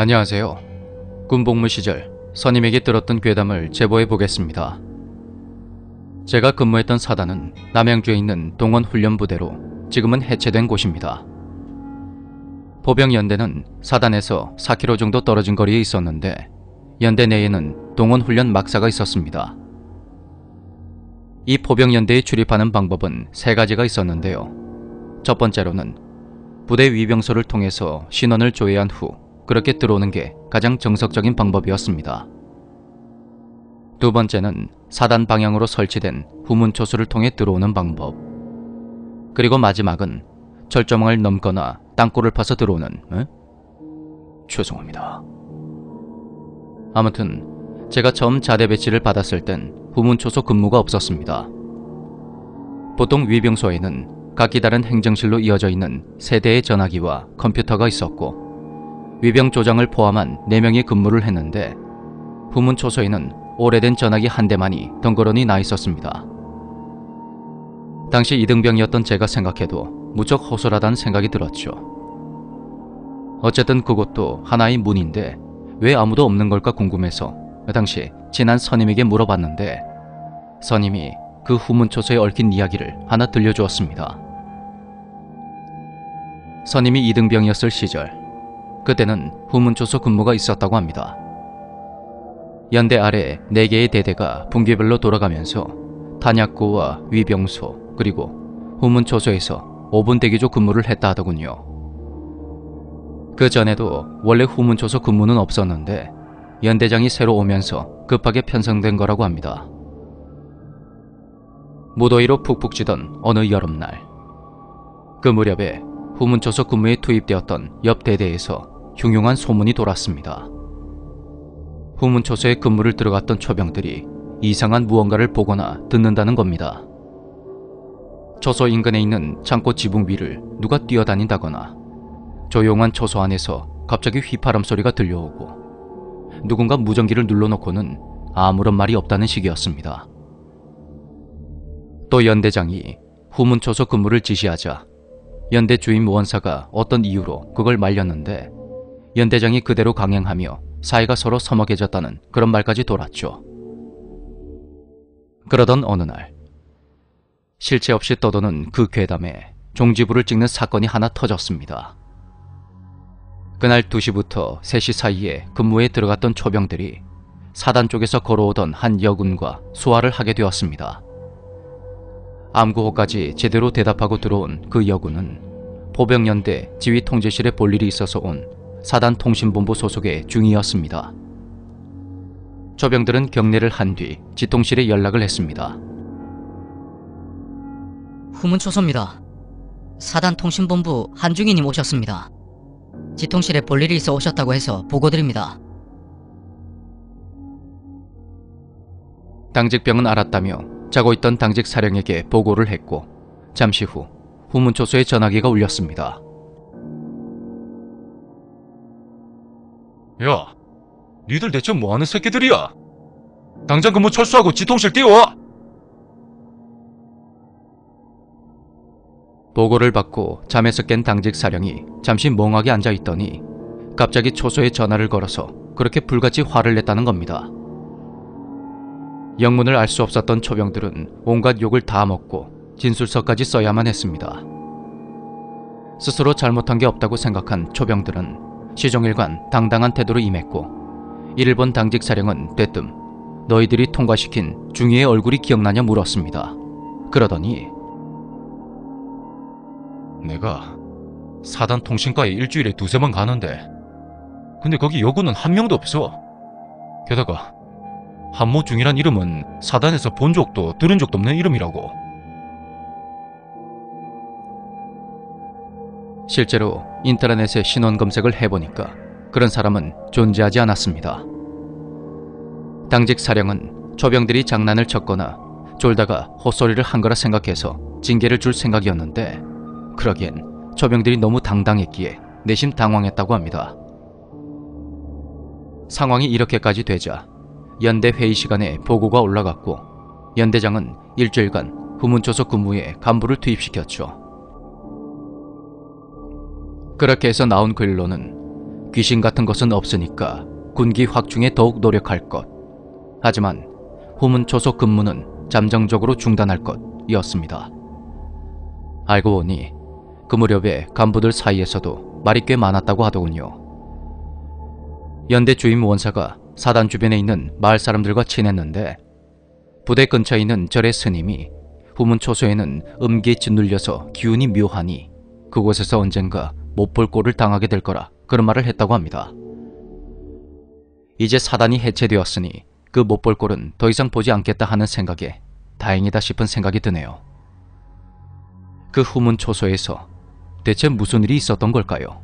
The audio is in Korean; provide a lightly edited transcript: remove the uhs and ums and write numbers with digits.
안녕하세요. 군복무 시절 선임에게 들었던 괴담을 제보해 보겠습니다. 제가 근무했던 사단은 남양주에 있는 동원훈련부대로 지금은 해체된 곳입니다. 포병연대는 사단에서 4km 정도 떨어진 거리에 있었는데 연대 내에는 동원훈련 막사가 있었습니다. 이 포병연대에 출입하는 방법은 세 가지가 있었는데요. 첫 번째로는 부대 위병소를 통해서 신원을 조회한 후 그렇게 들어오는 게 가장 정석적인 방법이었습니다. 두 번째는 사단 방향으로 설치된 후문초소를 통해 들어오는 방법. 그리고 마지막은 철조망을 넘거나 땅굴을 파서 들어오는 죄송합니다. 아무튼 제가 처음 자대 배치를 받았을 땐 후문초소 근무가 없었습니다. 보통 위병소에는 각기 다른 행정실로 이어져 있는 세 대의 전화기와 컴퓨터가 있었고 위병 조장을 포함한 4명이 근무를 했는데 후문초소에는 오래된 전화기 한 대만이 덩그러니 나 있었습니다. 당시 이등병이었던 제가 생각해도 무척 허술하다는 생각이 들었죠. 어쨌든 그것도 하나의 문인데 왜 아무도 없는 걸까 궁금해서 당시 친한 선임에게 물어봤는데 선임이 그 후문초소에 얽힌 이야기를 하나 들려주었습니다. 선임이 이등병이었을 시절 그때는 후문초소 근무가 있었다고 합니다. 연대 아래 4개의 대대가 분기별로 돌아가면서 탄약고와 위병소 그리고 후문초소에서 5분 대기조 근무를 했다 하더군요. 그 전에도 원래 후문초소 근무는 없었는데 연대장이 새로 오면서 급하게 편성된 거라고 합니다. 무더위로 푹푹 찌던 어느 여름날 그 무렵에 후문초소 근무에 투입되었던 옆 대대에서 흉흉한 소문이 돌았습니다. 후문초소에 근무를 들어갔던 초병들이 이상한 무언가를 보거나 듣는다는 겁니다. 초소 인근에 있는 창고 지붕 위를 누가 뛰어다닌다거나 조용한 초소 안에서 갑자기 휘파람 소리가 들려오고 누군가 무전기를 눌러놓고는 아무런 말이 없다는 식이었습니다. 또 연대장이 후문초소 근무를 지시하자 연대 주임 원사가 어떤 이유로 그걸 말렸는데 연대장이 그대로 강행하며 사이가 서로 서먹해졌다는 그런 말까지 돌았죠. 그러던 어느 날 실체 없이 떠도는 그 괴담에 종지부를 찍는 사건이 하나 터졌습니다. 그날 2시부터 3시 사이에 근무에 들어갔던 초병들이 사단 쪽에서 걸어오던 한 여군과 수화를 하게 되었습니다. 암구호까지 제대로 대답하고 들어온 그 여군은 포병연대 지휘통제실에 볼 일이 있어서 온 사단 통신본부 소속의 중이었습니다. 초병들은 경례를 한 뒤 지통실에 연락을 했습니다. 후문초소입니다. 사단 통신본부 한중위님 오셨습니다. 지통실에 볼 일이 있어 오셨다고 해서 보고드립니다. 당직병은 알았다며 자고 있던 당직 사령에게 보고를 했고 잠시 후 후문초소의 전화기가 울렸습니다. 야, 니들 대체 뭐하는 새끼들이야? 당장 근무 철수하고 지통실 뛰어와! 보고를 받고 잠에서 깬 당직 사령이 잠시 멍하게 앉아있더니 갑자기 초소에 전화를 걸어서 그렇게 불같이 화를 냈다는 겁니다. 영문을 알 수 없었던 초병들은 온갖 욕을 다 먹고 진술서까지 써야만 했습니다. 스스로 잘못한 게 없다고 생각한 초병들은 시종일관 당당한 태도로 임했고 이를 본 당직 사령은 대뜸 너희들이 통과시킨 중위의 얼굴이 기억나냐 물었습니다. 그러더니 내가 사단 통신과에 일주일에 2-3번 가는데 근데 거기 여군은 한 명도 없어. 게다가 한모중이란 이름은 사단에서 본 적도 들은 적도 없는 이름이라고. 실제로 인터넷에 신원 검색을 해보니까 그런 사람은 존재하지 않았습니다. 당직 사령은 초병들이 장난을 쳤거나 졸다가 헛소리를 한 거라 생각해서 징계를 줄 생각이었는데 그러기엔 초병들이 너무 당당했기에 내심 당황했다고 합니다. 상황이 이렇게까지 되자 연대 회의 시간에 보고가 올라갔고 연대장은 일주일간 후문초소 근무에 간부를 투입시켰죠. 그렇게 해서 나온 글로는 귀신 같은 것은 없으니까 군기 확충에 더욱 노력할 것. 하지만 후문초소 근무는 잠정적으로 중단할 것이었습니다. 알고 보니 그 무렵에 간부들 사이에서도 말이 꽤 많았다고 하더군요. 연대 주임 원사가 사단 주변에 있는 마을 사람들과 친했는데 부대 근처에 있는 절의 스님이 후문초소에는 음기에 짓눌려서 기운이 묘하니 그곳에서 언젠가 못 볼 꼴을 당하게 될 거라 그런 말을 했다고 합니다. 이제 사단이 해체되었으니 그 못 볼 꼴은 더 이상 보지 않겠다 하는 생각에 다행이다 싶은 생각이 드네요. 그 후문초소에서 대체 무슨 일이 있었던 걸까요?